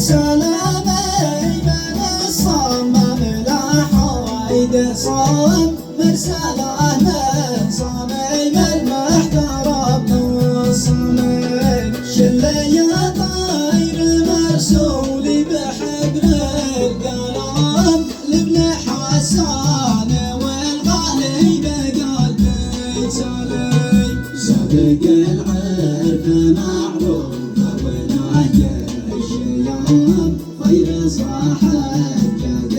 سلامي من الصمم لحايد صام مرسله من صميم المحترم من صميم شلي يا طير مرسولي بحبر القلم لابن حسان والغالي بقلبي سلي صدق العرف معروف وناجي الشيام خير صاحب